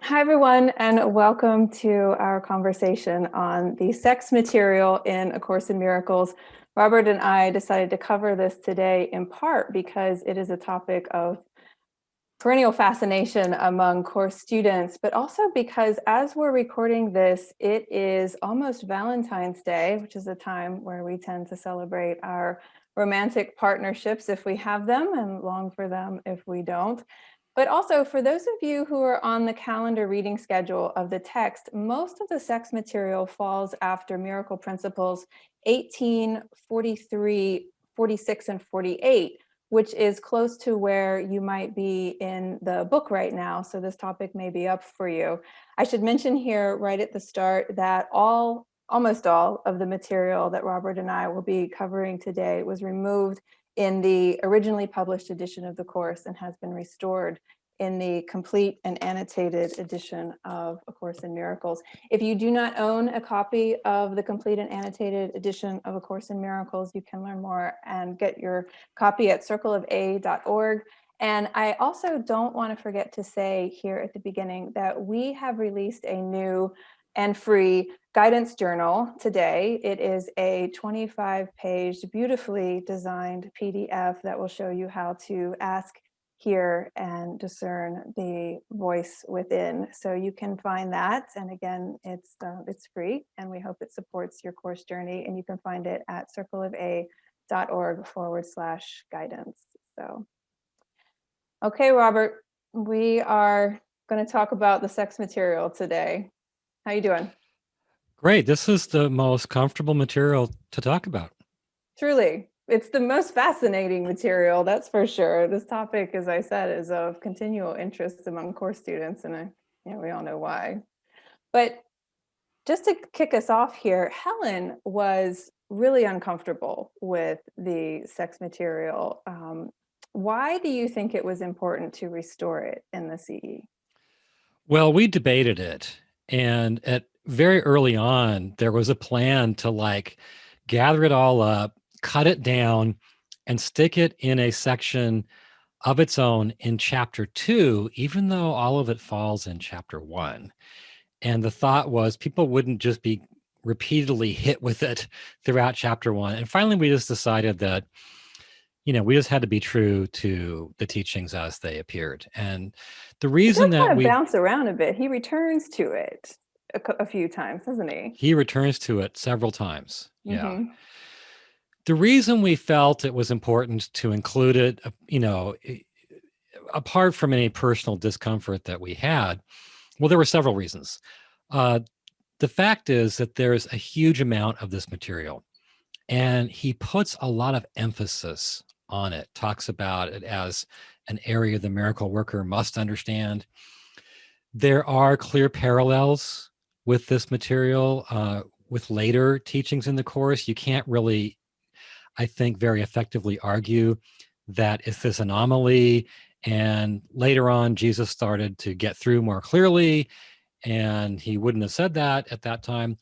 Hi, everyone, and welcome to our conversation on the sex material in A Course in Miracles. Robert and I decided to cover this today in part because it is a topic of perennial fascination among course students, but also because as we're recording this, it is almost Valentine's Day, which is a time where we tend to celebrate our romantic partnerships if we have them and long for them if we don't. But also, for those of you who are on the calendar reading schedule of the text, most of the sex material falls after Miracle Principles 18, 43, 46, and 48, which is close to where you might be in the book right now. So this topic may be up for you. I should mention here right at the start that almost all of the material that Robert and I will be covering today was removed in the originally published edition of the course and has been restored in the Complete and Annotated Edition of A Course in Miracles. If you do not own a copy of the Complete and Annotated Edition of A Course in Miracles, you can learn more and get your copy at circleofa.org. And I also don't want to forget to say here at the beginning that we have released a new and free guidance journal today. It is a 25-page, beautifully designed PDF that will show you how to ask, hear, and discern the voice within. So you can find that. And again, it's free, and we hope it supports your course journey. And you can find it at circleofa.org/guidance. So, okay, Robert, we are going to talk about the sex material today. How you doing? Great. This is the most comfortable material to talk about. Truly, it's the most fascinating material, that's for sure. This topic, as I said, is of continual interest among course students, and we all know why. But just to kick us off here, Helen was really uncomfortable with the sex material. Why do you think it was important to restore it in the CE? Well, we debated it, and at very early on, there was a plan to gather it all up, cut it down, and stick it in a section of its own in chapter 2, even though all of it falls in chapter 1. And the thought was people wouldn't just be repeatedly hit with it throughout chapter 1. And finally, we just decided that we just had to be true to the teachings as they appeared. And the It reason does that kind of bounce around a bit. He returns to it a few times, doesn't he? he returns to it several times. Yeah. Mm-hmm. The reason we felt it was important to include it, apart from any personal discomfort that we had, well, there were several reasons. The fact is that there's a huge amount of this material, and he puts a lot of emphasis on it, talks about it as an area the miracle worker must understand. There are clear parallels with this material, with later teachings in the course. You can't really, I think, very effectively argue that it's this anomaly. And later on, Jesus started to get through more clearly, and he wouldn't have said that at that time.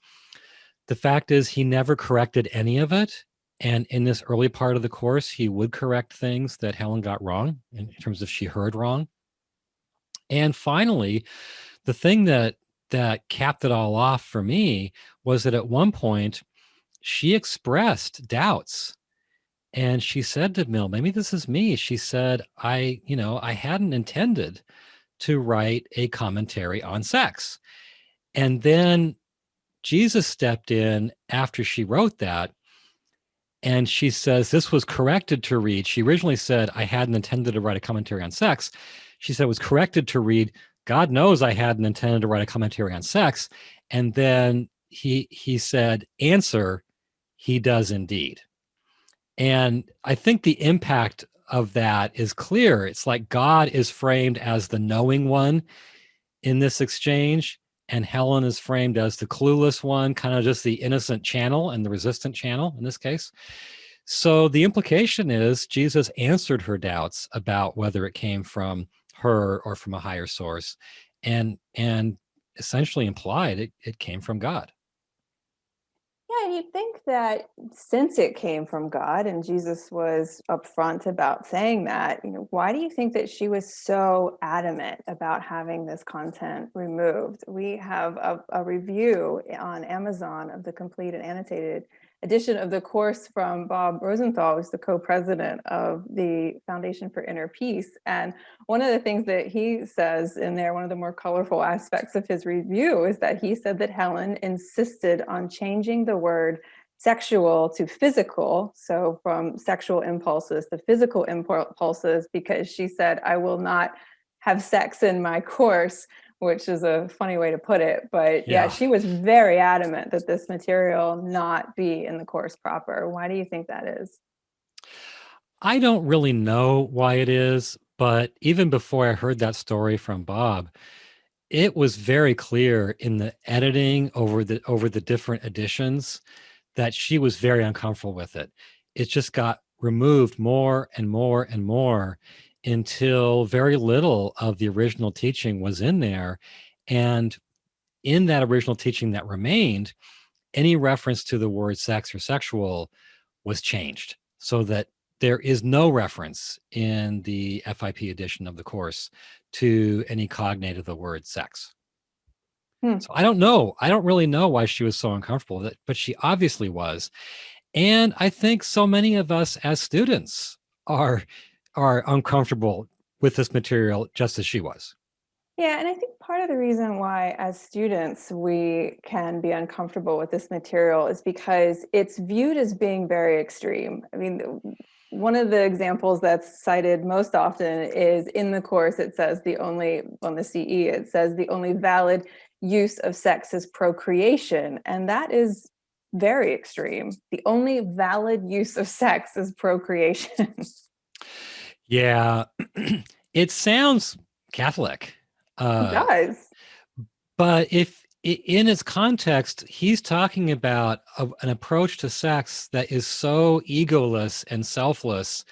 The fact is, he never corrected any of it. And in this early part of the course, he would correct things that Helen got wrong in terms of she heard wrong. And finally, the thing that capped it all off for me was that at one point she expressed doubts, and she said to Mill, maybe this is me. She said, I hadn't intended to write a commentary on sex. And then Jesus stepped in after she wrote that, and she says this was corrected to read. She originally said, I hadn't intended to write a commentary on sex. She said it was corrected to read, God knows I hadn't intended to write a commentary on sex. And then he said, answer, he does indeed. And I think the impact of that is clear. It's like God is framed as the knowing one in this exchange, and Helen is framed as the clueless one, kind of just the innocent channel and the resistant channel in this case. So the implication is Jesus answered her doubts about whether it came from her or from a higher source, and essentially implied it came from God. Yeah, and you'd think that since it came from God and Jesus was upfront about saying that, why do you think that she was so adamant about having this content removed? We have a review on Amazon of the Complete and Annotated Edition of the course from Bob Rosenthal, who's the co-president of the Foundation for Inner Peace. And one of the things that he says in there, one of the more colorful aspects of his review, is that he said that Helen insisted on changing the word sexual to physical, so from sexual impulses to physical impulses, because she said, I will not have sex in my course, which is a funny way to put it. But yeah, she was very adamant that this material not be in the course proper. Why do you think that is? I don't really know why it is, but even before I heard that story from Bob, it was very clear in the editing over the different editions that she was very uncomfortable with it. It just got removed more and more and more until very little of the original teaching was in there. And in that original teaching that remained, any reference to the word sex or sexual was changed so that there is no reference in the FIP edition of the course to any cognate of the word sex. So I don't know. I don't really know why she was so uncomfortable with it, but she obviously was. And I think so many of us as students are uncomfortable with this material just as she was. Yeah, and I think part of the reason why, as students, we can be uncomfortable with this material is because it's viewed as being very extreme. I mean, one of the examples that's cited most often is in the course, it says on the CE, it says the only valid use of sex is procreation. And that is very extreme. The only valid use of sex is procreation. Yeah, it sounds Catholic. It does. But if in its context, he's talking about an approach to sex that is so egoless and selfless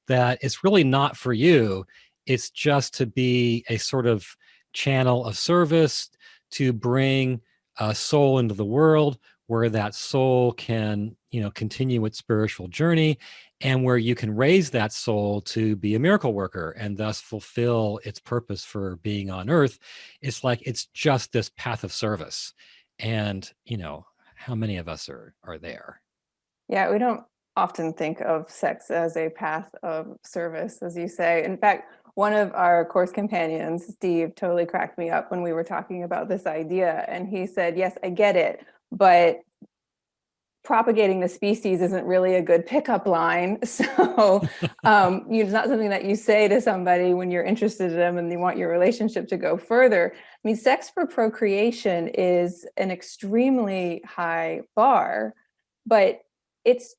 that it's really not for you. It's just to be a sort of channel of service to bring a soul into the world where that soul can, continue its spiritual journey and where you can raise that soul to be a miracle worker and thus fulfill its purpose for being on earth. It's like it's just this path of service. And, how many of us are there? Yeah, we don't often think of sex as a path of service, as you say. In fact, one of our course companions, Steve, totally cracked me up when we were talking about this idea. And he said, yes, I get it, but propagating the species isn't really a good pickup line. So it's not something that you say to somebody when you're interested in them and you want your relationship to go further. I mean, sex for procreation is an extremely high bar, but it's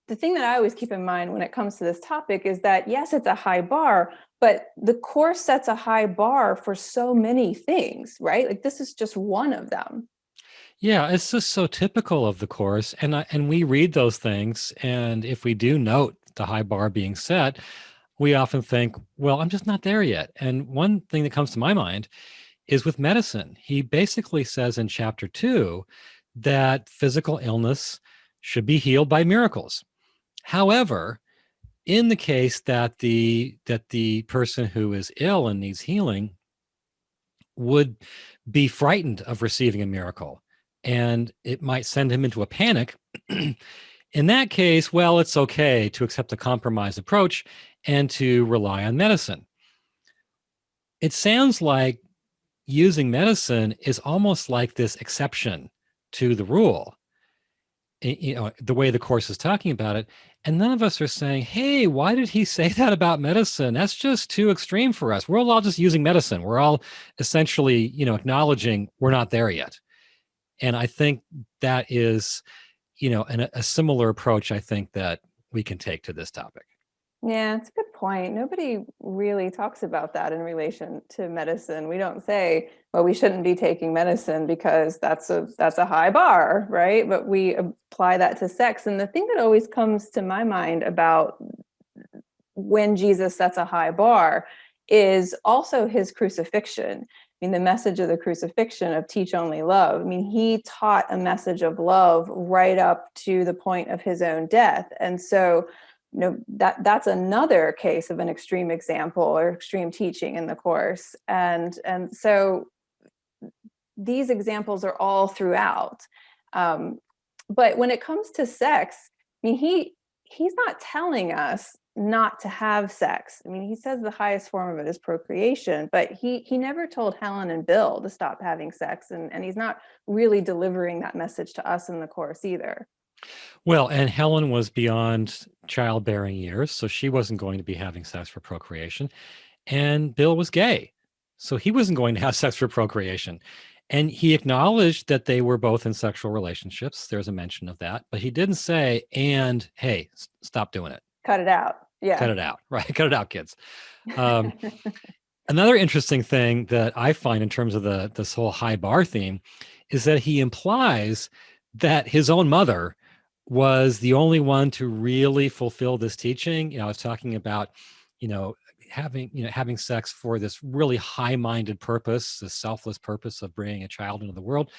the thing that I always keep in mind when it comes to this topic is that, yes, it's a high bar, but the course sets a high bar for so many things, right? Like this is just one of them. Yeah, it's just so typical of the course, and we read those things, and if we do note the high bar being set, we often think, well, I'm just not there yet. And one thing that comes to my mind is with medicine. He basically says in chapter 2 that physical illness should be healed by miracles. However, in the case that the person who is ill and needs healing would be frightened of receiving a miracle and it might send him into a panic. In that case, well, it's okay to accept a compromise approach and to rely on medicine. It sounds like using medicine is almost like this exception to the rule, the way the course is talking about it. And none of us are saying, hey, why did he say that about medicine? That's just too extreme for us. We're all just using medicine. We're all essentially, acknowledging we're not there yet. And I think that is, a similar approach I think that we can take to this topic. Yeah, it's a good point. Nobody really talks about that in relation to medicine. We don't say, well, we shouldn't be taking medicine because that's a high bar, right? But we apply that to sex. And the thing that always comes to my mind about when Jesus sets a high bar is also his crucifixion. mean, the message of the crucifixion of teach only love, I mean, he taught a message of love right up to the point of his own death. And so, that's another case of an extreme example or extreme teaching in the Course. And so these examples are all throughout. But when it comes to sex, I mean, he's not telling us not to have sex. I mean, he says the highest form of it is procreation, but he never told Helen and Bill to stop having sex, and he's not really delivering that message to us in the Course either. Well, and Helen was beyond childbearing years, so she wasn't going to be having sex for procreation. And Bill was gay, so he wasn't going to have sex for procreation. And he acknowledged that they were both in sexual relationships. There's a mention of that, but he didn't say, and hey, stop doing it. Cut it out. Yeah. Cut it out, right? Cut it out, kids. Um, Another interesting thing that I find in terms of this whole high bar theme is that he implies that his own mother was the only one to really fulfill this teaching. I was talking about, you know, having sex for this really high-minded purpose, the selfless purpose of bringing a child into the world.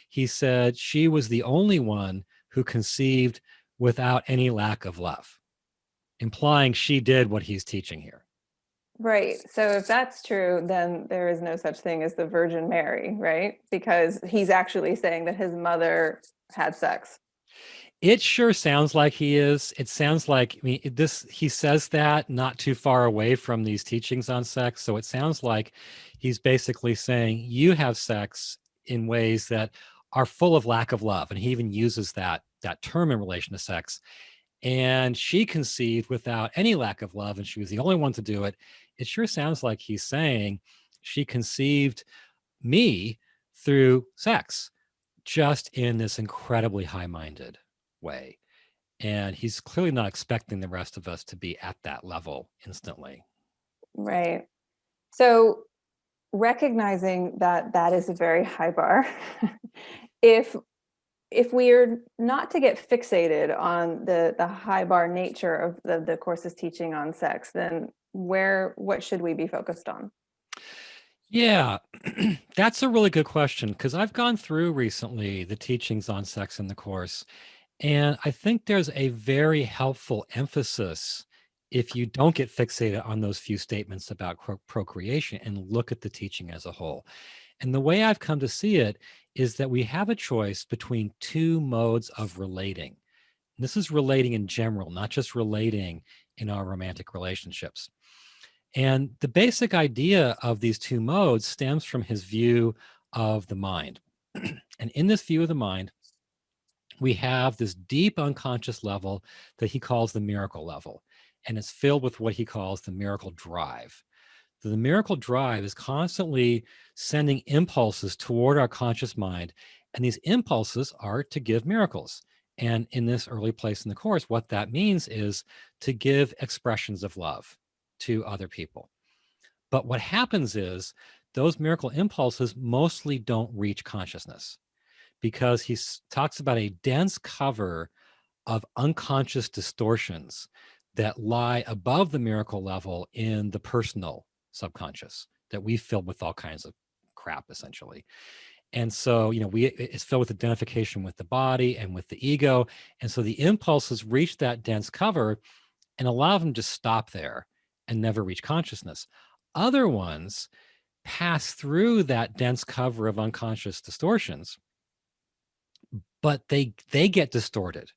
He said she was the only one who conceived without any lack of love, implying she did what he's teaching here. Right. So if that's true, then there is no such thing as the Virgin Mary, right? Because he's actually saying that his mother had sex. It sure sounds like he is. It sounds like, I mean, he says that not too far away from these teachings on sex. So it sounds like he's basically saying you have sex in ways that are full of lack of love. And he even uses that term in relation to sex. And she conceived without any lack of love, and she was the only one to do it. It sure sounds like he's saying she conceived me through sex, just in this incredibly high-minded way. And he's clearly not expecting the rest of us to be at that level instantly. Right. So recognizing that that is a very high bar, if we're not to get fixated on the high bar nature of the Course's teaching on sex, then what should we be focused on? Yeah, that's a really good question, because I've gone through recently the teachings on sex in the Course, and I think there's a very helpful emphasis if you don't get fixated on those few statements about procreation and look at the teaching as a whole. And the way I've come to see it is that we have a choice between two modes of relating. And this is relating in general, not just relating in our romantic relationships. And the basic idea of these two modes stems from his view of the mind. And in this view of the mind, we have this deep unconscious level that he calls the miracle level. And it's filled with what he calls the miracle drive. The miracle drive is constantly sending impulses toward our conscious mind. And these impulses are to give miracles. And in this early place in the Course, what that means is to give expressions of love to other people. But what happens is those miracle impulses mostly don't reach consciousness, because he talks about a dense cover of unconscious distortions that lie above the miracle level in the personal subconscious that we filled with all kinds of crap, essentially. And so, it's filled with identification with the body and with the ego. And so the impulses reach that dense cover, and a lot of them just stop there and never reach consciousness. Other ones pass through that dense cover of unconscious distortions, but they get distorted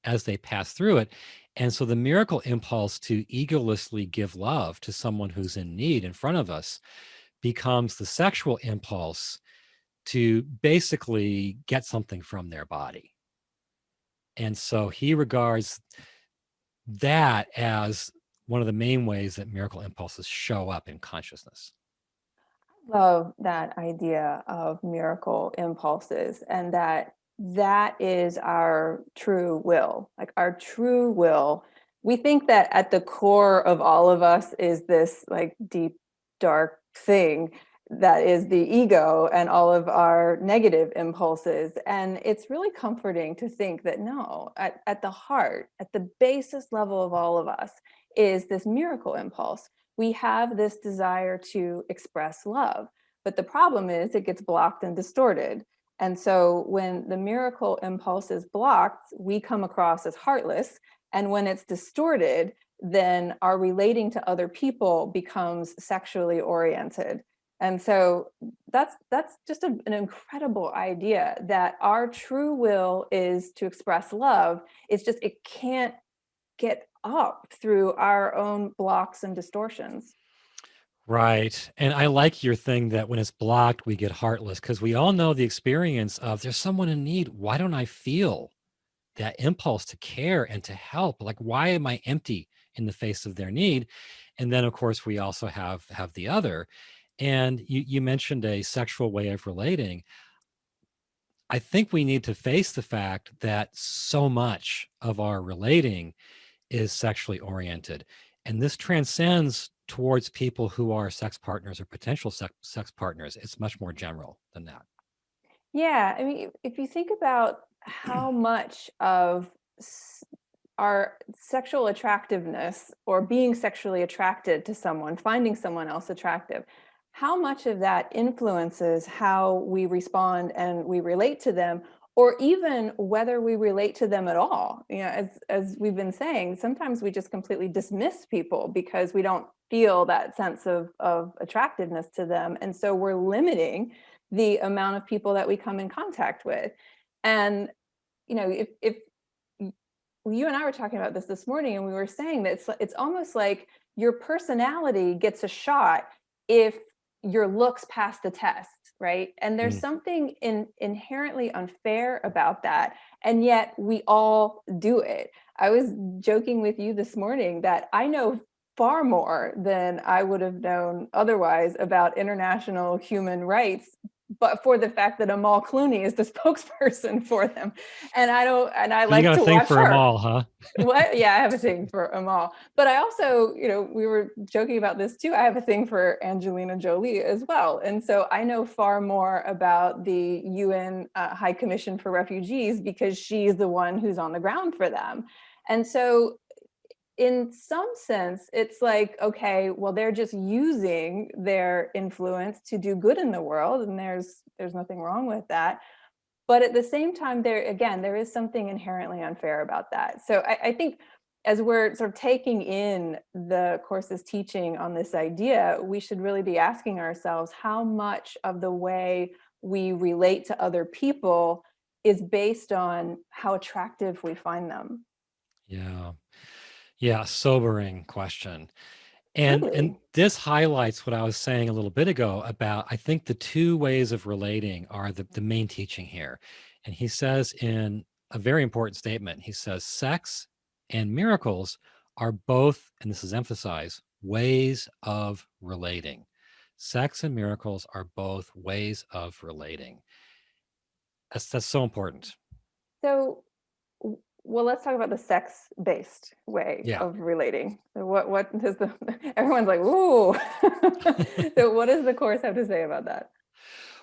as they pass through it. And so the miracle impulse to egolessly give love to someone who's in need in front of us becomes the sexual impulse to basically get something from their body. And so he regards that as one of the main ways that miracle impulses show up in consciousness. Love that idea of miracle impulses, and that is our true will. Like our true will, we think that at the core of all of us is this like deep dark thing that is the ego and all of our negative impulses. And it's really comforting to think that no, at the heart, at the basis level of all of us is this miracle impulse. We have this desire to express love. But the problem is it gets blocked and distorted. And so when the miracle impulse is blocked, we come across as heartless. And when it's distorted, then our relating to other people becomes sexually oriented. And so that's just an incredible idea, that our true will is to express love. It's just it can't get up through our own blocks and distortions. Right. And I like your thing that when it's blocked, we get heartless, because we all know the experience of there's someone in need. Why don't I feel that impulse to care and to help? Like, why am I empty in the face of their need? And then, of course, we also have the other. And you mentioned a sexual way of relating. I think we need to face the fact that so much of our relating is sexually oriented. And this transcends towards people who are sex partners or potential sex partners. It's much more general than that. Yeah, I mean, if you think about how much of our sexual attractiveness or being sexually attracted to someone, finding someone else attractive, how much of that influences how we respond and we relate to them, or even whether we relate to them at all. You know, as we've been saying, sometimes we just completely dismiss people because we don't feel that sense of attractiveness to them. And so we're limiting the amount of people that we come in contact with. And, you know, if you and I were talking about this morning, and we were saying that it's almost like your personality gets a shot if your looks pass the test, right? And there's Mm. something inherently unfair about that, and yet we all do it. I was joking with you this morning that I know far more than I would have known otherwise about international human rights, but for the fact that Amal Clooney is the spokesperson for them. And I You like got a to thing watch for them her. all, huh? What? Yeah, I have a thing for Amal. But I also, you know, we were joking about this too. I have a thing for Angelina Jolie as well. And so I know far more about the UN High Commission for Refugees because she's the one who's on the ground for them. And so in some sense, it's like, okay, well, they're just using their influence to do good in the world, and there's nothing wrong with that. But at the same time, there is something inherently unfair about that. So I think as we're sort of taking in the course's teaching on this idea, we should really be asking ourselves how much of the way we relate to other people is based on how attractive we find them. Yeah. Yeah. Sobering question. And Really? this highlights what I was saying a little bit ago about, I think the two ways of relating are the main teaching here. And he says in a very important statement, he says, sex and miracles are both, and this is emphasized, ways of relating. Sex and miracles are both ways of relating. That's so important. So, well, let's talk about the sex-based way Yeah. of relating. So what does the everyone's like, ooh. So what does the course have to say about that?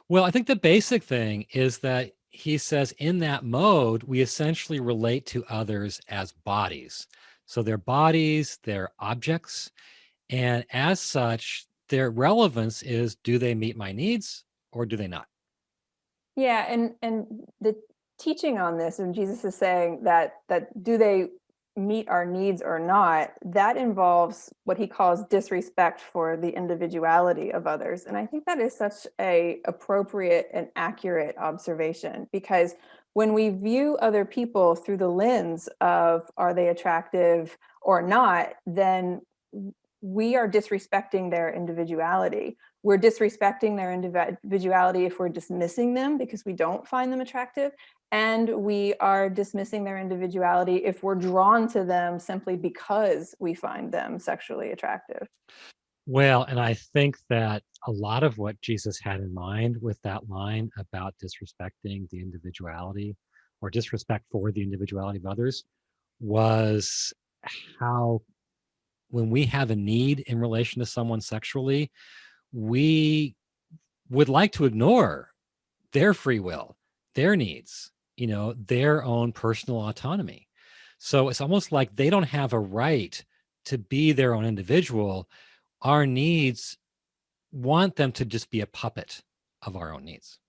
Well, I think the basic thing is that he says in that mode, we essentially relate to others as bodies. So they're bodies, they're objects. And as such, their relevance is, do they meet my needs or do they not? Yeah, and the teaching on this, and Jesus is saying that do they meet our needs or not, that involves what he calls disrespect for the individuality of others. And I think that is such a appropriate and accurate observation, because when we view other people through the lens of are they attractive or not, then we are disrespecting their individuality. We're disrespecting their individuality if we're dismissing them because we don't find them attractive. And we are dismissing their individuality if we're drawn to them simply because we find them sexually attractive. Well, and I think that a lot of what Jesus had in mind with that line about disrespecting the individuality or disrespect for the individuality of others was how, when we have a need in relation to someone sexually, we would like to ignore their free will, their needs, their own personal autonomy. So it's almost like they don't have a right to be their own individual. Our needs want them to just be a puppet of our own needs.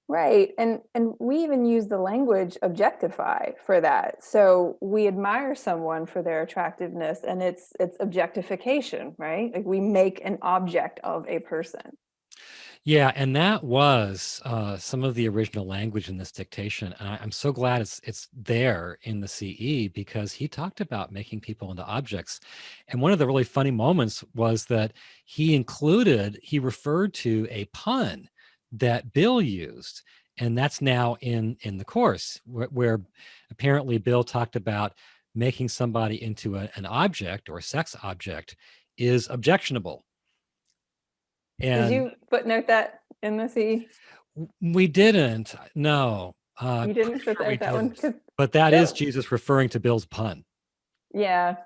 Right. And we even use the language objectify for that. So we admire someone for their attractiveness, and it's objectification, right? Like we make an object of a person. Yeah, and that was some of the original language in this dictation. And I'm so glad it's there in the CE, because he talked about making people into objects. And one of the really funny moments was that he referred to a pun that Bill used, and that's now in the course, where apparently Bill talked about making somebody into an object or a sex object is objectionable. Did And you footnote that in the CE? we didn't. No, You pretty didn't sure we footnote that one didn't. because But that is Bill, Jesus referring to Bill's pun. yeah,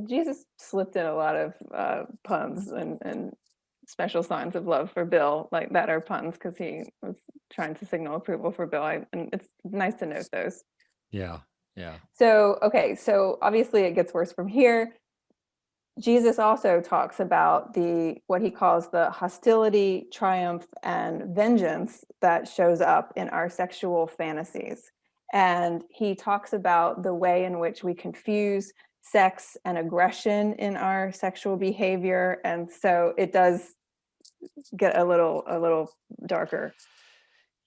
Jesus slipped in a lot of puns and special signs of love for Bill, like that are puns because he was trying to signal approval for Bill. And it's nice to note those. Yeah, yeah, So, okay, so obviously it gets worse from here. Jesus also talks about what he calls the hostility, triumph, and vengeance that shows up in our sexual fantasies. And he talks about the way in which we confuse sex and aggression in our sexual behavior. And so it does get a little darker.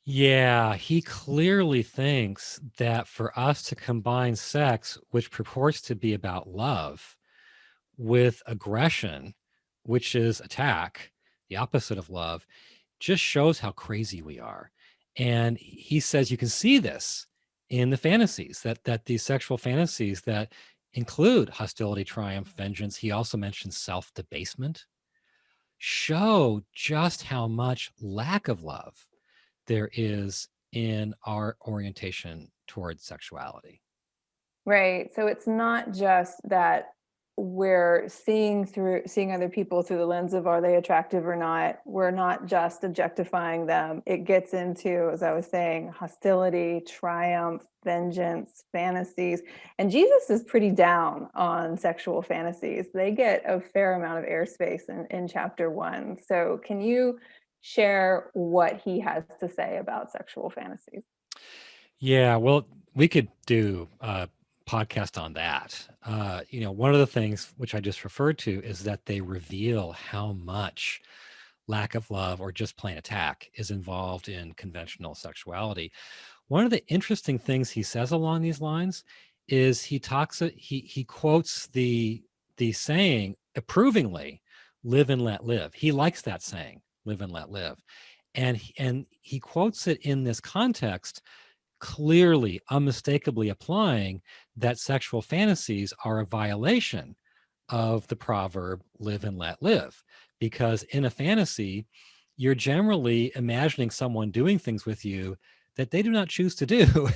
yeah. He clearly thinks that for us to combine sex, which purports to be about love, with aggression, which is attack, the opposite of love, just shows how crazy we are. And he says you can see this in the fantasies, that these sexual fantasies that include hostility, triumph, vengeance. He also mentions self-debasement, show just how much lack of love there is in our orientation towards sexuality. Right. So it's not just that we're seeing other people through the lens of are they attractive or not. We're not just objectifying them. It gets into, as I was saying, hostility, triumph, vengeance, fantasies. And Jesus is pretty down on sexual fantasies. They get a fair amount of airspace in chapter 1. So can you share what he has to say about sexual fantasies? Yeah, well, we could do podcast on that. One of the things which I just referred to is that they reveal how much lack of love or just plain attack is involved in conventional sexuality. One of the interesting things he says along these lines is he quotes the saying approvingly, live and let live. He likes that saying, live and let live. And he quotes it in this context, clearly, unmistakably applying that sexual fantasies are a violation of the proverb, live and let live. Because in a fantasy, you're generally imagining someone doing things with you that they do not choose to do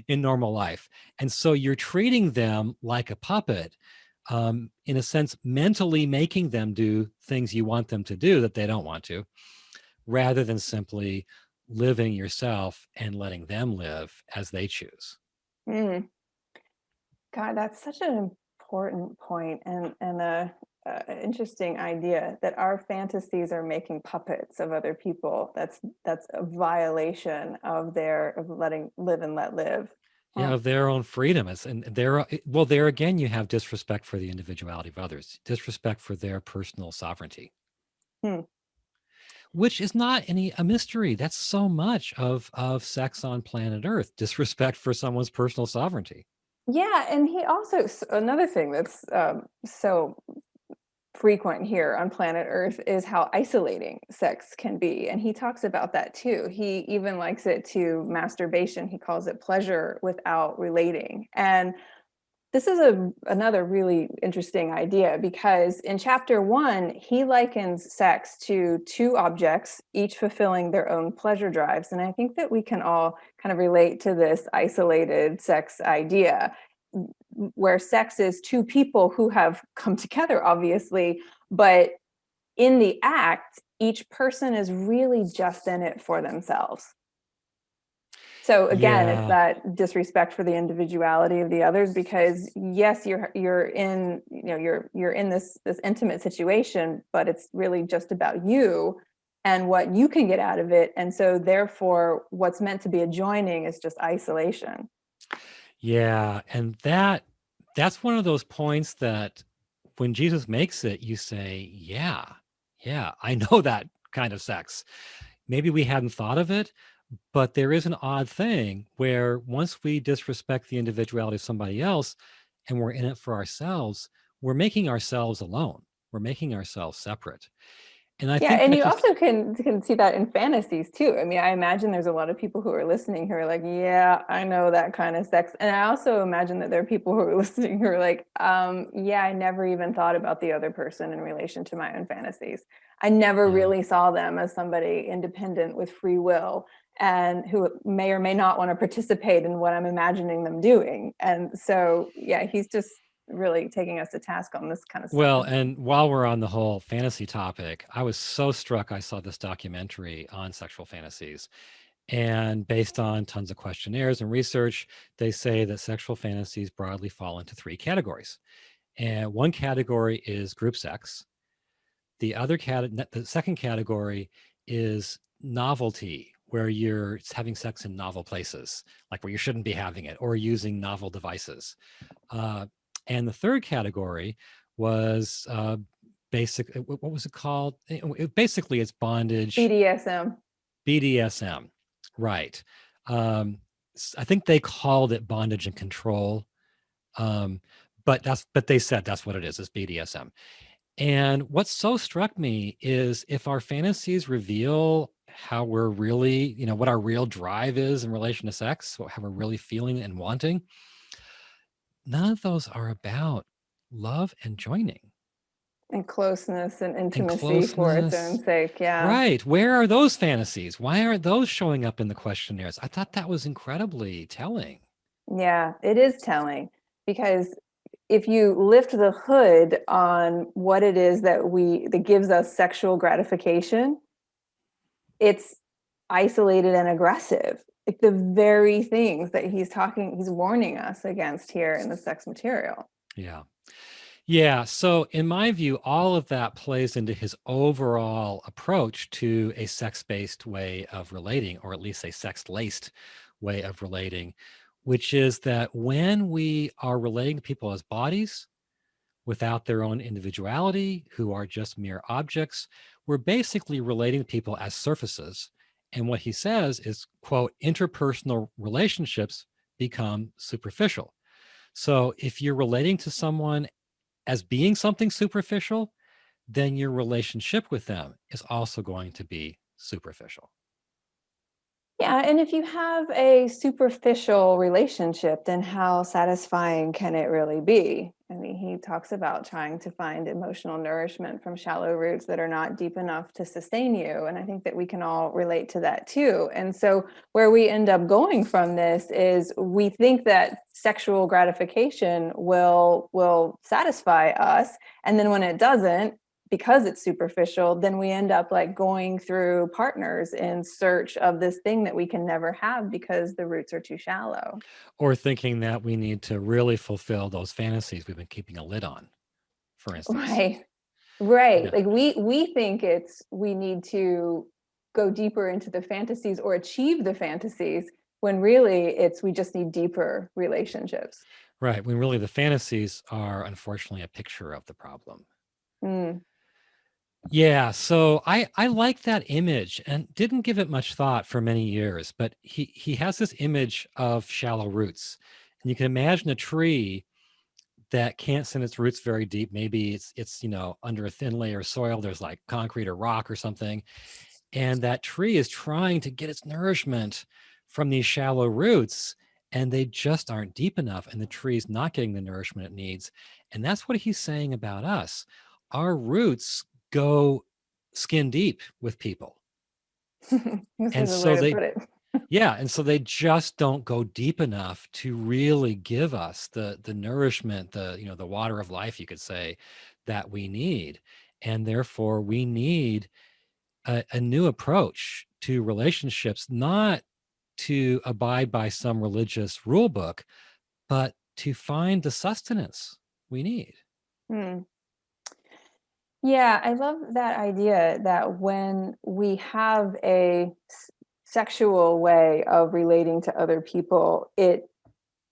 in normal life. And so you're treating them like a puppet, in a sense, mentally making them do things you want them to do that they don't want to, rather than simply living yourself and letting them live as they choose. Mm. God, that's such an important point and a interesting idea that our fantasies are making puppets of other people. That's a violation of letting live and let live. Yeah, Huh. of their own freedom. And there again, you have disrespect for the individuality of others, disrespect for their personal sovereignty, Hmm. which is not a mystery. That's so much of sex on planet Earth, disrespect for someone's personal sovereignty. Yeah, and he also another thing that's so frequent here on planet Earth is how isolating sex can be. And he talks about that too. He even likes it to masturbation. He calls it pleasure without relating. And this is another really interesting idea because in chapter 1, he likens sex to two objects, each fulfilling their own pleasure drives. And I think that we can all kind of relate to this isolated sex idea, where sex is two people who have come together, obviously, but in the act, each person is really just in it for themselves. So again, it's Yeah. that disrespect for the individuality of the others, because yes, you're in, you're in this intimate situation, but it's really just about you and what you can get out of it. And so therefore, what's meant to be a joining is just isolation. Yeah. And that's one of those points that when Jesus makes it, you say, yeah, yeah, I know that kind of sex. Maybe we hadn't thought of it, but there is an odd thing where once we disrespect the individuality of somebody else and we're in it for ourselves, we're making ourselves alone. We're making ourselves separate. And I Yeah, think and that you just, also can see that in fantasies too. I mean, I imagine there's a lot of people who are listening who are like, yeah, I know that kind of sex. And I also imagine that there are people who are listening who are like, yeah, I never even thought about the other person in relation to my own fantasies. I never yeah. really saw them as somebody independent with free will and who may or may not want to participate in what I'm imagining them doing. And so, yeah, he's just really taking us to task on this kind of stuff. Well, and while we're on the whole fantasy topic, I was so struck. I saw this documentary on sexual fantasies. And based on tons of questionnaires and research, they say that sexual fantasies broadly fall into three categories. And one category is group sex. The second category is novelty, where you're having sex in novel places, like where you shouldn't be having it, or using novel devices. Uh, and the third category was what was it called? Basically, it's bondage, BDSM. BDSM, right? Um, I think they called it bondage and control, um, but they said that's what it is. It's BDSM. And what so struck me is if our fantasies reveal how we're really, what our real drive is in relation to sex, how we're really feeling and wanting, none of those are about love and joining And closeness and and intimacy for its own closeness. sake. Yeah. Right. Where are those fantasies? Why aren't those showing up in the questionnaires? I thought that was incredibly telling. Yeah, it is telling, because if you lift the hood on what it is that gives us sexual gratification, it's isolated and aggressive. Like the very things that he's warning us against here in the sex material. Yeah. Yeah. So, in my view, all of that plays into his overall approach to a sex based way of relating, or at least a sex laced way of relating, which is that when we are relating to people as bodies without their own individuality, who are just mere objects, we're basically relating to people as surfaces. And what he says is, quote, interpersonal relationships become superficial. So, if you're relating to someone as being something superficial, then your relationship with them is also going to be superficial. Yeah, and if you have a superficial relationship, then how satisfying can it really be? I mean, he talks about trying to find emotional nourishment from shallow roots that are not deep enough to sustain you. And I think that we can all relate to that too. And so, where we end up going from this is we think that sexual gratification will satisfy us. And then when it doesn't, because it's superficial, then we end up like going through partners in search of this thing that we can never have because the roots are too shallow. Or thinking that we need to really fulfill those fantasies we've been keeping a lid on, for instance. Right. Right. Yeah. Like we think we need to go deeper into the fantasies or achieve the fantasies, when really we just need deeper relationships. Right. When really the fantasies are unfortunately a picture of the problem. Mm. Yeah, so I like that image and didn't give it much thought for many years, but he has this image of shallow roots. And you can imagine a tree that can't send its roots very deep. Maybe it's under a thin layer of soil, there's like concrete or rock or something. And that tree is trying to get its nourishment from these shallow roots, and they just aren't deep enough, and the tree's not getting the nourishment it needs. And that's what he's saying about us. Our roots go skin deep with people. This And is a way so to they, put it. yeah, and so they just don't go deep enough to really give us the nourishment, the water of life, you could say, that we need. And therefore we need a new approach to relationships, not to abide by some religious rule book, but to find the sustenance we need. Hmm. Yeah, I love that idea that when we have a sexual way of relating to other people, it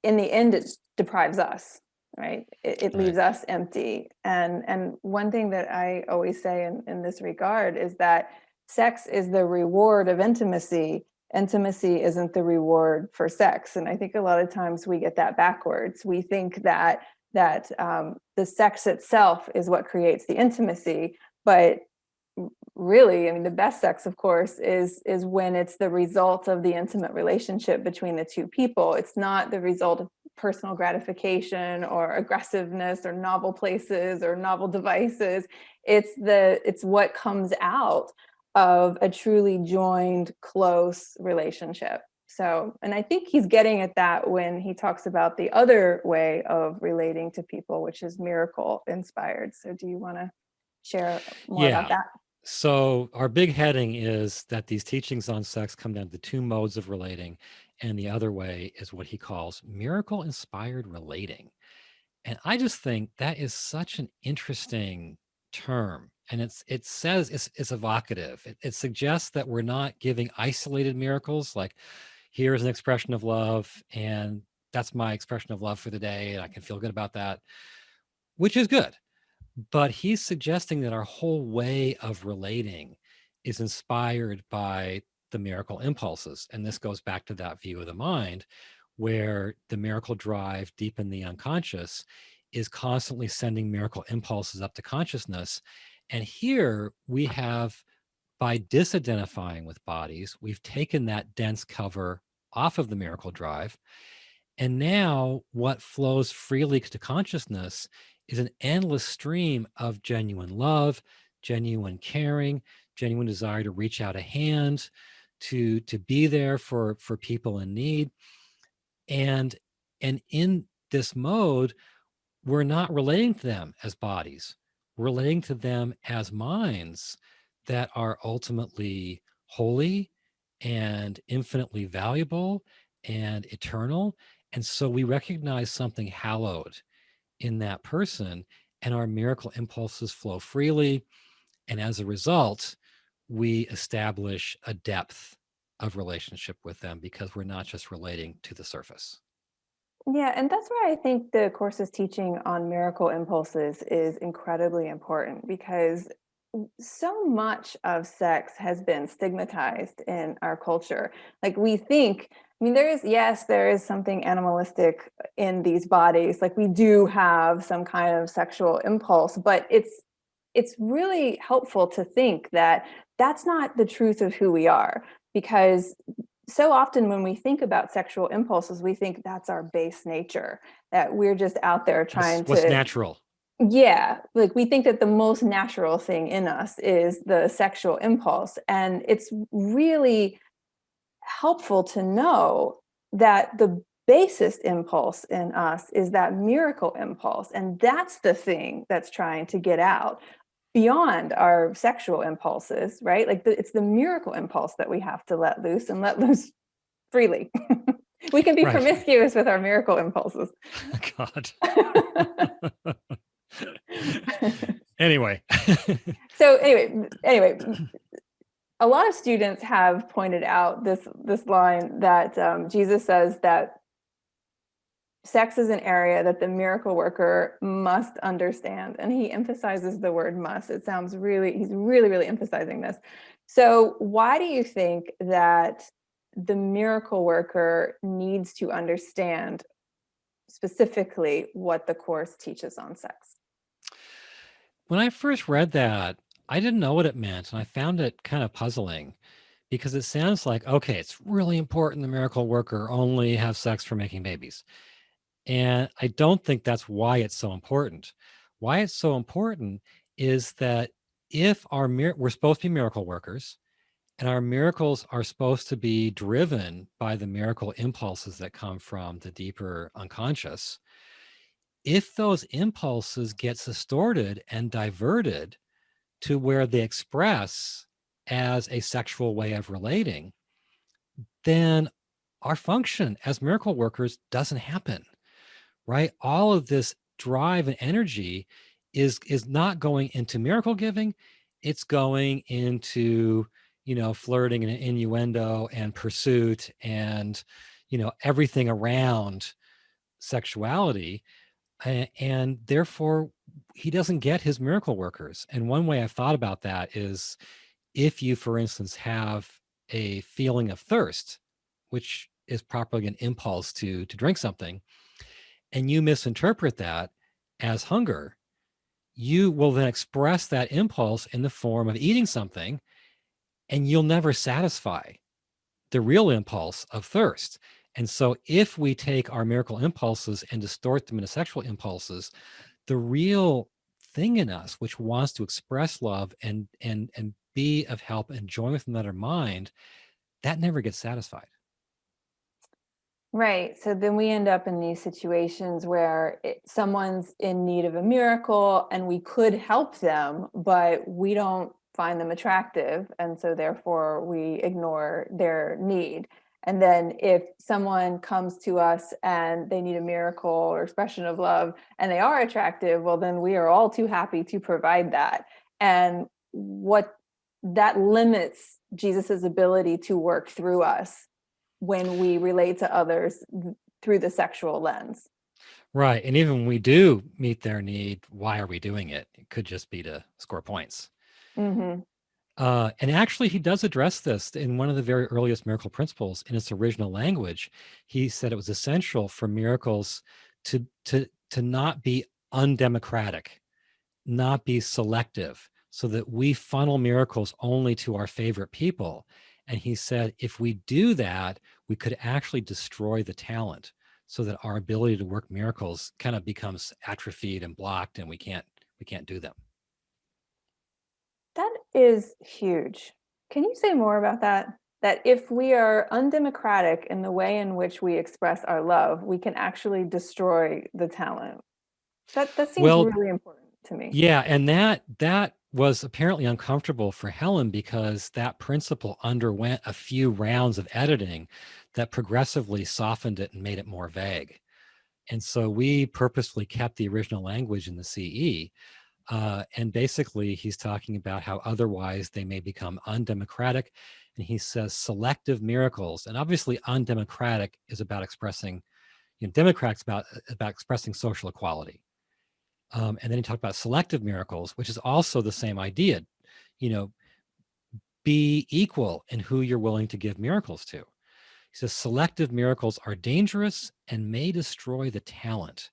in the end it deprives us, right? It Right. leaves us empty. And one thing that I always say in this regard is that sex is the reward of intimacy. Intimacy isn't the reward for sex. And I think a lot of times we get that backwards. We think that the sex itself is what creates the intimacy, but really, I mean, the best sex, of course, is when it's the result of the intimate relationship between the two people. It's not the result of personal gratification or aggressiveness or novel places or novel devices. It's what comes out of a truly joined, close relationship. So, and I think he's getting at that when he talks about the other way of relating to people, which is miracle inspired. So do you want to share more about Yeah. that? So our big heading is that these teachings on sex come down to two modes of relating, and the other way is what he calls miracle inspired relating. And I just think that is such an interesting term. And it says it's evocative. It suggests that we're not giving isolated miracles like here's an expression of love, and that's my expression of love for the day, and I can feel good about that, which is good. But he's suggesting that our whole way of relating is inspired by the miracle impulses. And this goes back to that view of the mind where the miracle drive deep in the unconscious is constantly sending miracle impulses up to consciousness. And here we have, by disidentifying with bodies, we've taken that dense cover off of the miracle drive. And now what flows freely to consciousness is an endless stream of genuine love, genuine caring, genuine desire to reach out a hand, to be there for people in need. And and in this mode, we're not relating to them as bodies. We're relating to them as minds that are ultimately holy and infinitely valuable and eternal. And so we recognize something hallowed in that person, and our miracle impulses flow freely. And as a result, we establish a depth of relationship with them because we're not just relating to the surface. Yeah, and that's why I think the course's teaching on miracle impulses is incredibly important because so much of sex has been stigmatized in our culture. Like we think, I mean, yes, there is something animalistic in these bodies. Like we do have some kind of sexual impulse, but it's really helpful to think that that's not the truth of who we are because so often when we think about sexual impulses, we think that's our base nature, that we're just out there trying What's to, natural? yeah, like we think that the most natural thing in us is the sexual impulse. And it's really helpful to know that the basest impulse in us is that miracle impulse. And that's the thing that's trying to get out beyond our sexual impulses, right? Like it's the miracle impulse that we have to let loose and let loose freely. We can be Right. promiscuous with our miracle impulses. God. Anyway. So anyway, a lot of students have pointed out this line that Jesus says that sex is an area that the miracle worker must understand, and he emphasizes the word must. It sounds he's really emphasizing this. So why do you think that the miracle worker needs to understand specifically what the course teaches on sex? When I first read that, I didn't know what it meant, and I found it kind of puzzling because it sounds like, okay, it's really important the miracle worker only have sex for making babies. And I don't think that's why it's so important. Why it's so important is that if we're supposed to be miracle workers, and our miracles are supposed to be driven by the miracle impulses that come from the deeper unconscious, if those impulses get distorted and diverted to where they express as a sexual way of relating, then our function as miracle workers doesn't happen, right? All of this drive and energy is not going into miracle giving. It's going into, flirting and innuendo and pursuit and, everything around sexuality. And therefore, he doesn't get his miracle workers. And one way I've thought about that is if you, for instance, have a feeling of thirst, which is properly an impulse to drink something, and you misinterpret that as hunger, you will then express that impulse in the form of eating something, and you'll never satisfy the real impulse of thirst. And so if we take our miracle impulses and distort them into sexual impulses, the real thing in us, which wants to express love and be of help and join with another mind, that never gets satisfied. Right. So then we end up in these situations where someone's in need of a miracle and we could help them, but we don't find them attractive. And so therefore we ignore their need. And then if someone comes to us and they need a miracle or expression of love and they are attractive, well, then we are all too happy to provide that. And what that limits Jesus's ability to work through us when we relate to others through the sexual lens. Right. And even when we do meet their need, why are we doing it? It could just be to score points. Mm-hmm. And actually, he does address this in one of the very earliest miracle principles in its original language. He said it was essential for miracles to not be undemocratic, not be selective, so that we funnel miracles only to our favorite people. And he said, if we do that, we could actually destroy the talent, so that our ability to work miracles kind of becomes atrophied and blocked, and we can't do them. That is huge. Can you say more about that? That if we are undemocratic in the way in which we express our love, we can actually destroy the talent. That seems Well, really important to me. yeah, and that was apparently uncomfortable for Helen because that principle underwent a few rounds of editing that progressively softened it and made it more vague. And so we purposefully kept the original language in the CE. And basically, he's talking about how otherwise they may become undemocratic. And he says selective miracles. And obviously, undemocratic is about expressing, democrats about expressing social equality. And then he talked about selective miracles, which is also the same idea. You know, be equal in who you're willing to give miracles to. He says selective miracles are dangerous and may destroy the talent.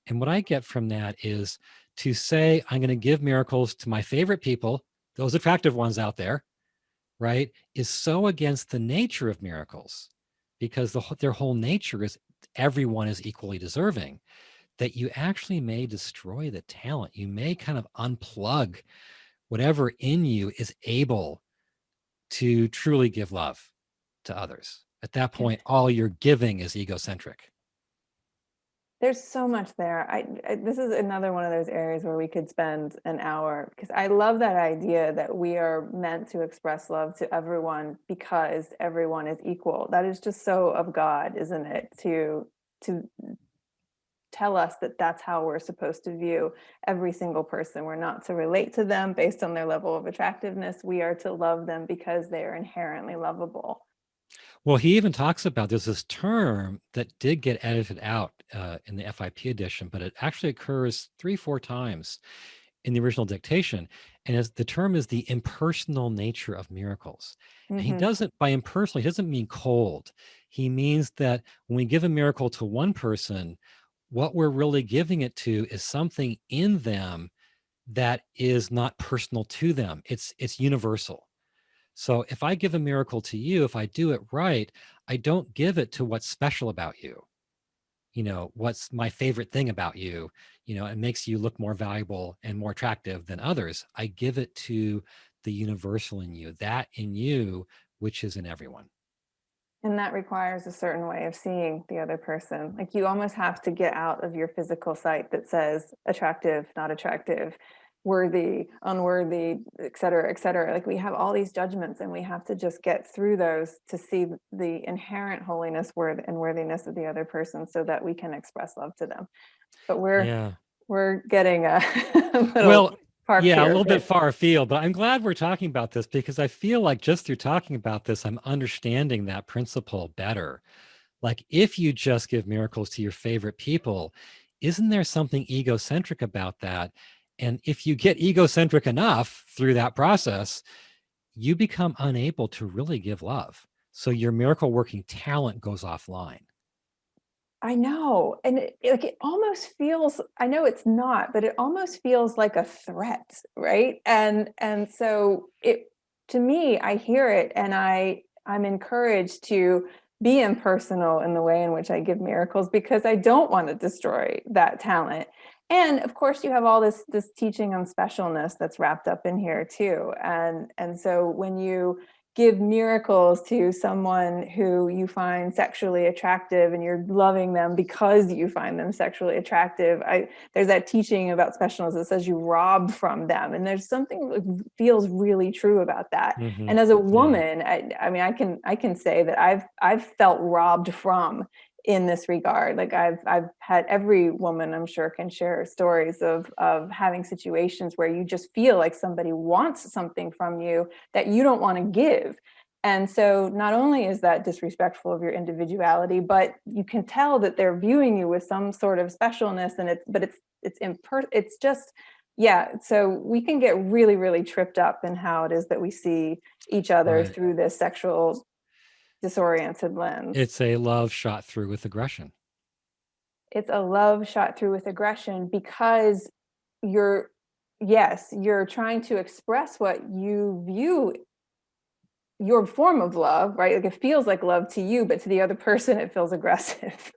And what I get from that is to say, I'm going to give miracles to my favorite people, those attractive ones out there, right, is so against the nature of miracles, because their whole nature is everyone is equally deserving, that you actually may destroy the talent. You may kind of unplug whatever in you is able to truly give love to others. At that point, all you're giving is egocentric. There's so much there. This is another one of those areas where we could spend an hour, because I love that idea that we are meant to express love to everyone because everyone is equal. That is just so of God, isn't it? To tell us that that's how we're supposed to view every single person. We're not to relate to them based on their level of attractiveness. We are to love them because they are inherently lovable. Well, he even talks about there's this term that did get edited out in the FIP edition, but it actually occurs 3, 4 times in the original dictation. And as the term is the impersonal nature of miracles. And he Mm-hmm. doesn't, by impersonal, he doesn't mean cold. He means that when we give a miracle to one person, what we're really giving it to is something in them that is not personal to them. It's universal. So if I give a miracle to you, if I do it right, I don't give it to what's special about you. What's my favorite thing about you? It makes you look more valuable and more attractive than others. I give it to the universal in you, that in you, which is in everyone. And that requires a certain way of seeing the other person. Like you almost have to get out of your physical sight that says attractive, not attractive, worthy, unworthy, et cetera, et cetera. Like we have all these judgments, and we have to just get through those to see the inherent holiness, worth, and worthiness of the other person, so that we can express love to them. But Yeah. we're getting a little Well, far yeah, a here, little bit but far afield, but I'm glad we're talking about this because I feel like just through talking about this, I'm understanding that principle better. Like, if you just give miracles to your favorite people, isn't there something egocentric about that? And if you get egocentric enough through that process, you become unable to really give love. So your miracle working talent goes offline. I know. And it almost feels, I know it's not, but it almost feels like a threat, right? And so it, to me, I hear it, and I'm encouraged to be impersonal in the way in which I give miracles, because I don't want to destroy that talent. And of course, you have all this teaching on specialness that's wrapped up in here too. And so when you give miracles to someone who you find sexually attractive, and you're loving them because you find them sexually attractive, there's that teaching about specialness that says you rob from them, and there's something that feels really true about that. Mm-hmm. And as a Yeah. woman, I mean, I can say that I've felt robbed from in this regard. Like I've had, every woman I'm sure can share stories of having situations where you just feel like somebody wants something from you that you don't want to give. And so not only is that disrespectful of your individuality, but you can tell that they're viewing you with some sort of specialness, and it's just, yeah. So we can get really, really tripped up in how it is that we see each other Right. through this sexual disoriented lens. It's a love shot through with aggression. It's a love shot through with aggression, because you're, yes, you're trying to express what you view your form of love, right? Like it feels like love to you, but to the other person it feels aggressive.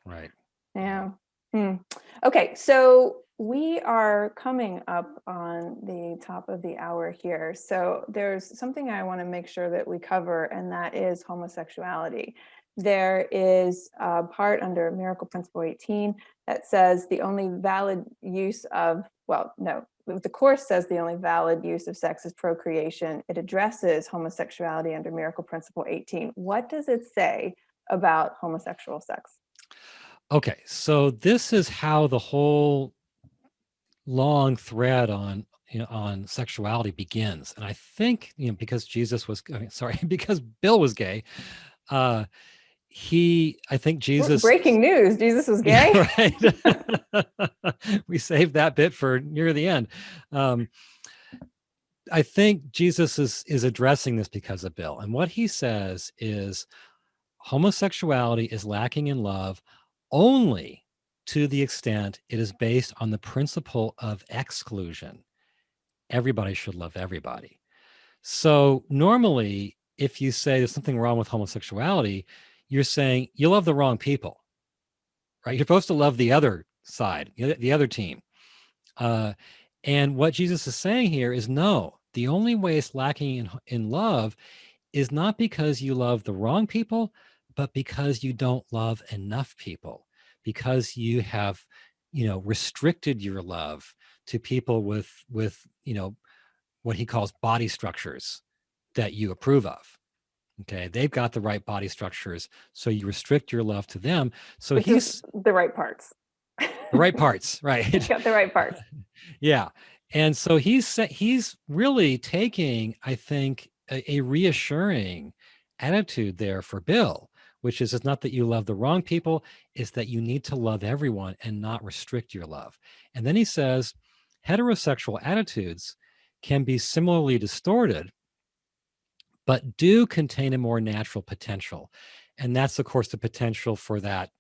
Right. Yeah. Yeah. Hmm. Okay, so we are coming up on the top of the hour here. So there's something I want to make sure that we cover, and that is homosexuality. There is a part under Miracle Principle 18 that says the only valid use of, well, no, the course says the only valid use of sex is procreation. It addresses homosexuality under Miracle Principle 18. What does it say about homosexual sex? Okay. So this is how the whole long thread on, on sexuality begins. And I think, because Jesus was, I mean, sorry, because Bill was gay, uh, I think Jesus, Breaking news, Jesus was yeah, gay. right. We saved that bit for near the end. Um, I think Jesus is addressing this because of Bill. And what he says is homosexuality is lacking in love only to the extent it is based on the principle of exclusion. Everybody should love everybody. So normally, if you say there's something wrong with homosexuality, you're saying you love the wrong people, right? You're supposed to love the other side, the other team. Uh, and what Jesus is saying here is no, the only way it's lacking in love is not because you love the wrong people, but because you don't love enough people, because you have, restricted your love to people with, what he calls body structures that you approve of. Okay. They've got the right body structures. So you restrict your love to them. So Which is he's the right parts. the right parts, right? Got the right parts. Yeah. And so he's really taking, I think, a reassuring attitude there for Bill, which is it's not that you love the wrong people, it's that you need to love everyone and not restrict your love. And then he says heterosexual attitudes can be similarly distorted, but do contain a more natural potential. And that's, of course, the potential for that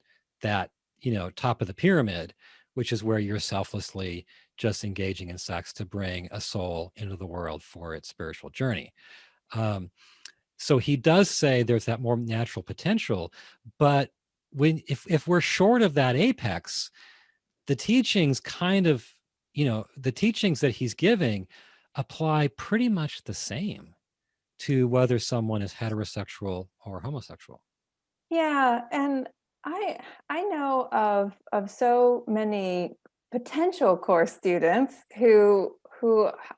top of the pyramid, which is where you're selflessly just engaging in sex to bring a soul into the world for its spiritual journey. um, so he does say there's that more natural potential, but if we're short of that apex, the teachings kind of, the teachings that he's giving apply pretty much the same to whether someone is heterosexual or homosexual. Yeah, and I I know of so many potential course students who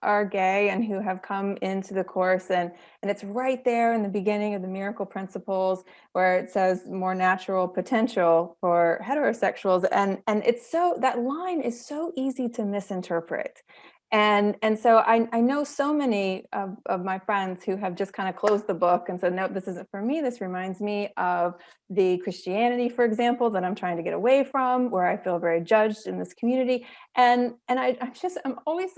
are gay and who have come into the course, and it's right there in the beginning of the miracle principles where it says more natural potential for heterosexuals, and it's so, that line is so easy to misinterpret. And so I know so many of my friends who have just kind of closed the book and said, nope, this isn't for me. This reminds me of the Christianity, for example, that I'm trying to get away from, where I feel very judged in this community. And I'm always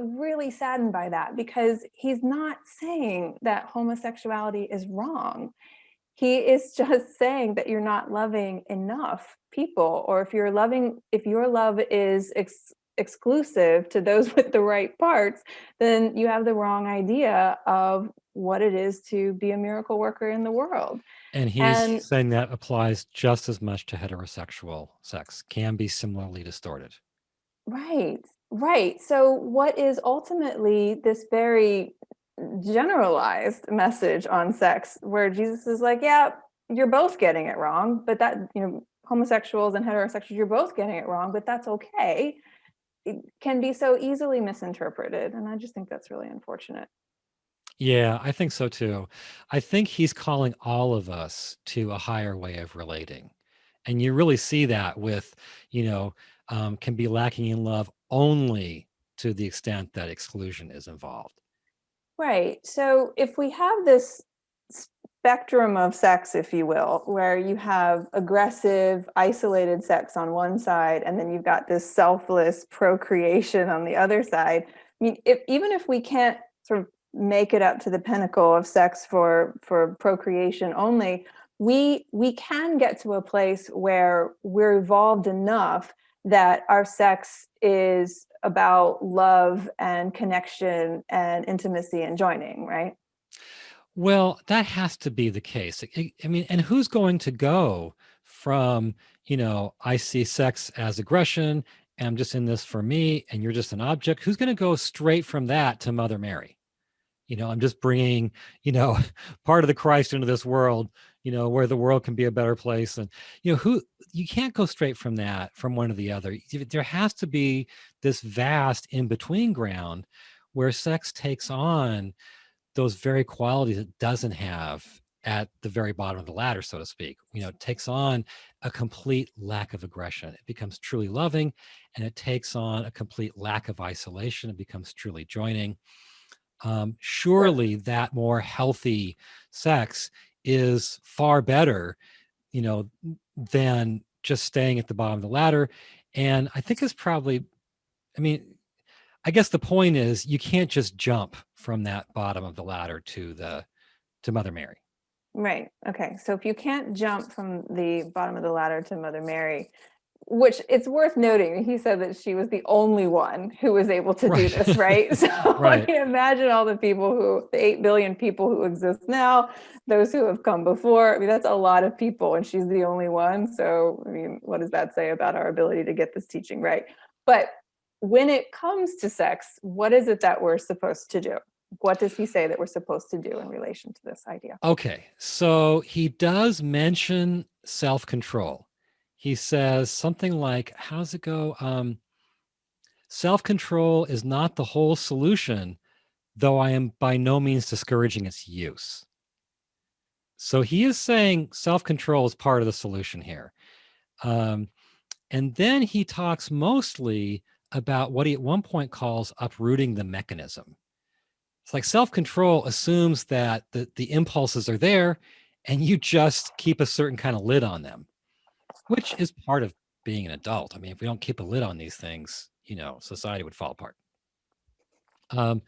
really saddened by that, because he's not saying that homosexuality is wrong. He is just saying that you're not loving enough people, or if your love is exclusive to those with the right parts, then you have the wrong idea of what it is to be a miracle worker in the world. And he's And saying that applies just as much to heterosexual sex, can be similarly distorted. right, right. So what is ultimately this very generalized message on sex, where Jesus is like, yeah, you're both getting it wrong, but that, homosexuals and heterosexuals, you're both getting it wrong, but that's okay. It can be so easily misinterpreted. And I just think that's really unfortunate. Yeah, I think so too. I think he's calling all of us to a higher way of relating. And you really see that with, can be lacking in love only to the extent that exclusion is involved. Right. So if we have this spectrum of sex, if you will, where you have aggressive, isolated sex on one side, and then you've got this selfless procreation on the other side. I mean, even if we can't sort of make it up to the pinnacle of sex for procreation only, we can get to a place where we're evolved enough that our sex is about love and connection and intimacy and joining, right? Well, that has to be the case. I mean, and who's going to go from, I see sex as aggression, and I'm just in this for me, and you're just an object? Who's going to go straight from that to Mother Mary? I'm just bringing, you know, part of the Christ into this world, where the world can be a better place. And, you can't go straight from that, from one to the other. There has to be this vast in between ground where sex takes on those very qualities it doesn't have at the very bottom of the ladder, so to speak. It takes on a complete lack of aggression. It becomes truly loving, and it takes on a complete lack of isolation. It becomes truly joining. Sure. Surely that more healthy sex is far better, you know, than just staying at the bottom of the ladder. And I think it's probably, I mean, I guess the point is you can't just jump from that bottom of the ladder to Mother Mary. Right. Okay. So if you can't jump from the bottom of the ladder to Mother Mary, which it's worth noting, he said that she was the only one who was able to do Right. this, right? So I Right. can imagine all the 8 billion people who exist now, those who have come before. I mean, that's a lot of people, and she's the only one. So, I mean, what does that say about our ability to get this teaching right? But when it comes to sex, what is it that we're supposed to do? What does he say that we're supposed to do in relation to this idea? Okay. So he does mention self-control. He says something like, how does it go? Self-control is not the whole solution, though I am by no means discouraging its use. So he is saying self-control is part of the solution here. Um, and then he talks mostly about what he at one point calls uprooting the mechanism. It's like self-control assumes that the impulses are there and you just keep a certain kind of lid on them, which is part of being an adult. I mean, if we don't keep a lid on these things, society would fall apart. Um,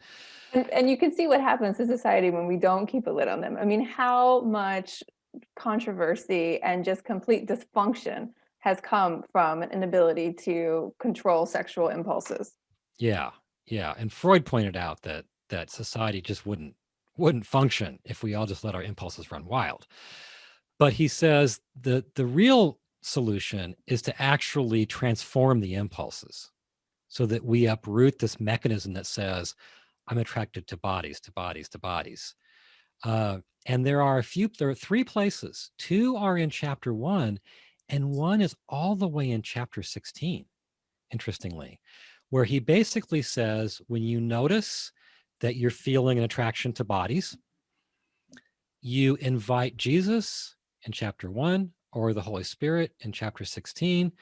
And you can see what happens to society when we don't keep a lid on them. I mean, how much controversy and just complete dysfunction has come from an inability to control sexual impulses. yeah, yeah. And Freud pointed out that society just wouldn't function if we all just let our impulses run wild. But he says the real solution is to actually transform the impulses so that we uproot this mechanism that says, I'm attracted to bodies, to bodies, to bodies. And there are 3 places. 2 are in chapter 1, and one is all the way in chapter 16. interestingly, where he basically says, when you notice that you're feeling an attraction to bodies, you invite Jesus in chapter 1 or the Holy Spirit in chapter 16.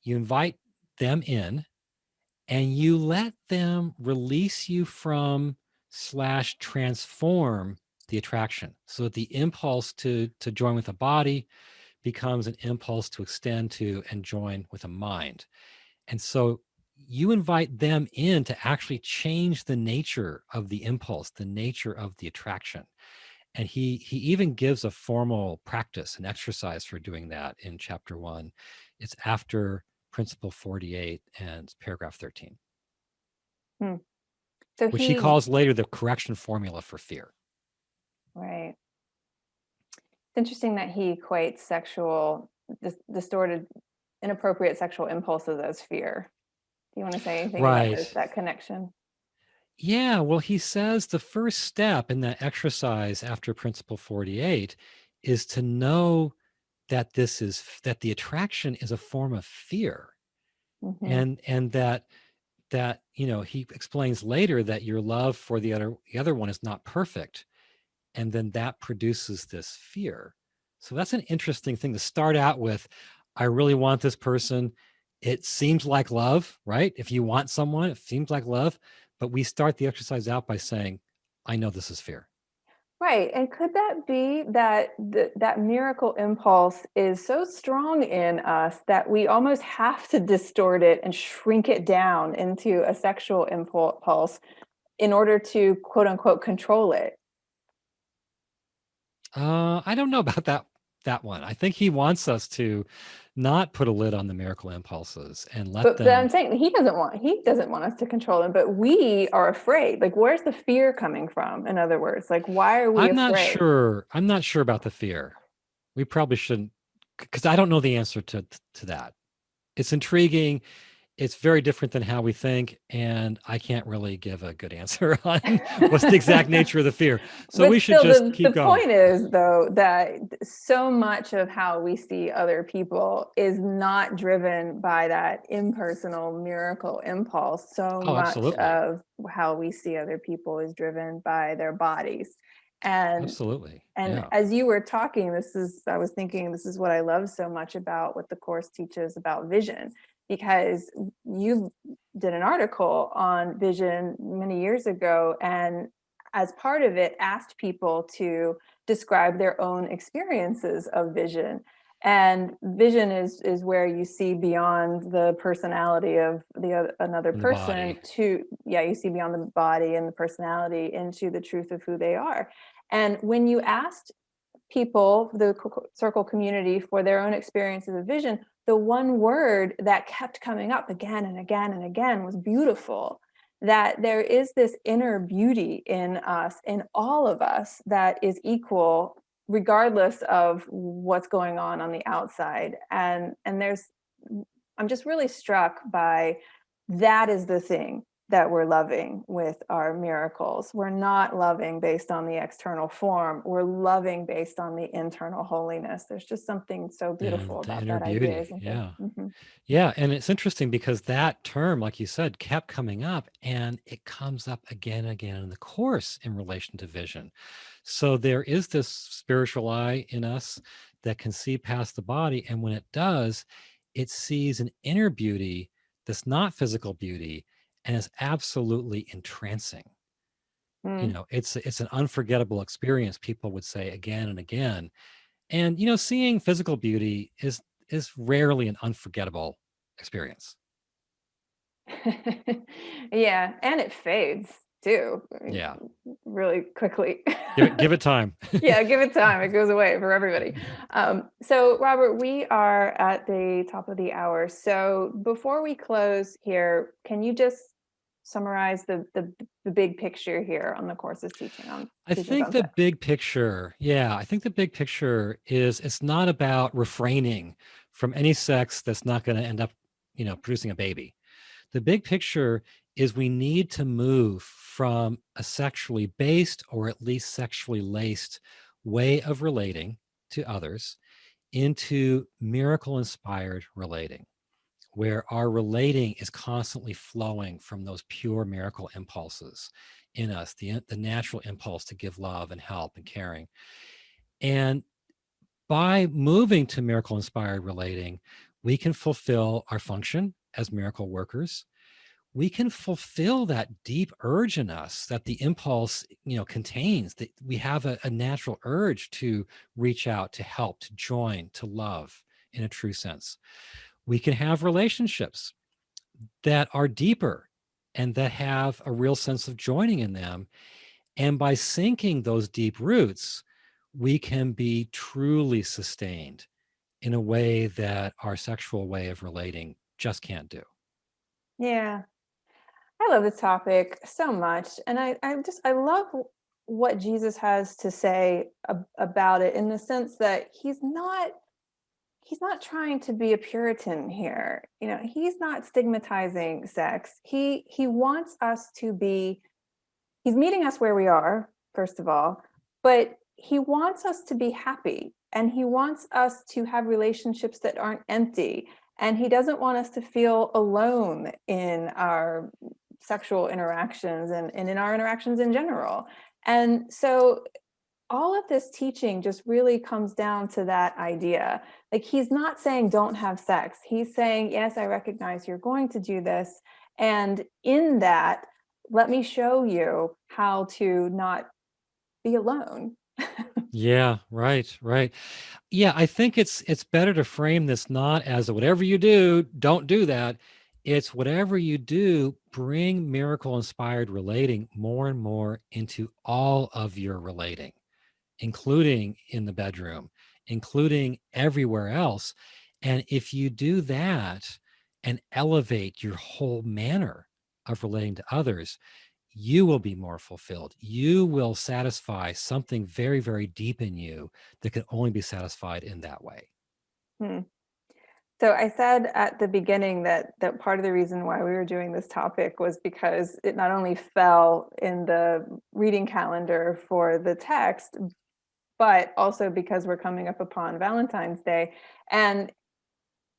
You invite them in and you let them release you from / transform the attraction, so that the impulse to join with a body becomes an impulse to extend to and join with a mind. And so you invite them in to actually change the nature of the impulse, the nature of the attraction. And he even gives a formal practice, an exercise for doing that in chapter 1. It's after principle 48 and paragraph 13, Hmm. So which he he, calls later the correction formula for fear. right. It's interesting that he equates distorted, inappropriate sexual impulses as fear. Do you want to say anything about Right. that connection? Yeah, well, he says the first step in that exercise after principle 48 is to know that the attraction is a form of fear. Mm-hmm. And that he explains later that your love for the other one is not perfect, and then that produces this fear. So that's an interesting thing to start out with. I really want this person. It seems like love, right? If you want someone, it seems like love. But we start the exercise out by saying, I know this is fear. Right. And could that be that that miracle impulse is so strong in us that we almost have to distort it and shrink it down into a sexual impulse in order to quote unquote control it? I don't know about that one. I think he wants us to not put a lid on the miracle impulses and let But I'm them. saying he doesn't want us to control them, but we are afraid. Like, where's the fear coming from? In other words, like, why are we I'm not afraid? sure. I'm not sure about the fear. We probably shouldn't, because I don't know the answer to that. It's intriguing. It's very different than how we think, and I can't really give a good answer on what's the exact nature of the fear. So But we should still, just the keep going. point is, though, that so much of how we see other people is not driven by that impersonal miracle impulse. So Oh, much absolutely. of how we see other people is driven by their bodies. And Absolutely. and Yeah. as you were talking, I was thinking, this is what I love so much about what the course teaches about vision, because you did an article on vision many years ago, and as part of it asked people to describe their own experiences of vision. And vision is where you see beyond the personality of another In the person body. to, yeah, you see beyond the body and the personality into the truth of who they are. And when you asked people, the circle community, for their own experiences of vision, the one word that kept coming up again and again and again was beautiful. That there is this inner beauty in us, in all of us, that is equal regardless of what's going on the outside. And I'm just really struck by that is the thing that we're loving with our miracles. We're not loving based on the external form. We're loving based on the internal holiness. There's just something so beautiful And the about inner that idea, beauty. isn't there? Yeah. Mm-hmm. Yeah. And it's interesting because that term, like you said, kept coming up, and it comes up again and again in the course in relation to vision. So there is this spiritual eye in us that can see past the body. And when it does, it sees an inner beauty that's not physical beauty and is absolutely entrancing. Mm. It's an unforgettable experience, people would say again and again. And seeing physical beauty is rarely an unforgettable experience. Yeah, and it fades too, Yeah. really quickly. Give it time. Yeah, give it time. It goes away for everybody. So, Robert, we are at the top of the hour. So, before we close here, can you just summarize the big picture here on the course's I teachings think on the sex? big picture, yeah, I think the big picture is it's not about refraining from any sex that's not going to end up, producing a baby. The big picture is we need to move from a sexually based, or at least sexually laced, way of relating to others into miracle inspired relating, where our relating is constantly flowing from those pure miracle impulses in us, the natural impulse to give love and help and caring. And by moving to miracle inspired relating, we can fulfill our function as miracle workers. We can fulfill that deep urge in us that the impulse, contains, that we have a natural urge to reach out, to help, to join, to love in a true sense. We can have relationships that are deeper and that have a real sense of joining in them. And by sinking those deep roots, we can be truly sustained in a way that our sexual way of relating just can't do. Yeah. I love this topic so much. And I love what Jesus has to say about it, in the sense that he's not trying to be a Puritan here. He's not stigmatizing sex. He wants us to be, he's meeting us where we are, first of all, but he wants us to be happy, and he wants us to have relationships that aren't empty. And he doesn't want us to feel alone in our sexual interactions, and in our interactions in general. And so all of this teaching just really comes down to that idea. Like, he's not saying don't have sex. He's saying, yes, I recognize you're going to do this. And in that, let me show you how to not be alone. Yeah, right, right. Yeah, I think it's better to frame this not as a whatever you do, don't do that. It's whatever you do, bring miracle inspired relating more and more into all of your relating, including in the bedroom, including everywhere else. And if you do that and elevate your whole manner of relating to others, you will be more fulfilled. You will satisfy something very, very deep in you that can only be satisfied in that way. Hmm. So I said at the beginning that part of the reason why we were doing this topic was because it not only fell in the reading calendar for the text, but also because we're coming up upon Valentine's Day. And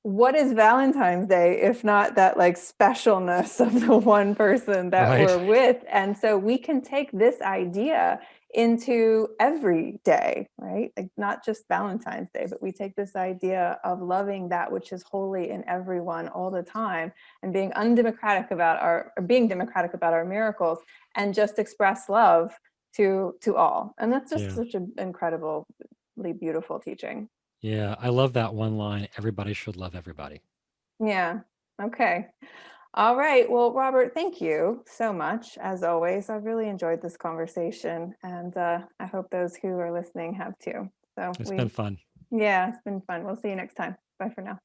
what is Valentine's Day if not that, like, specialness of the one person that Right. we're with? And so we can take this idea into every day, right? Like, not just Valentine's Day, but we take this idea of loving that which is holy in everyone all the time, and being being democratic about our miracles, and just express love to all. And that's just Yeah. such an incredibly beautiful teaching. Yeah. I love that one line. Everybody should love everybody. Yeah. Okay. All right. Well, Robert, thank you so much. As always, I really enjoyed this conversation, and I hope those who are listening have too. So It's been fun. yeah, it's been fun. We'll see you next time. Bye for now.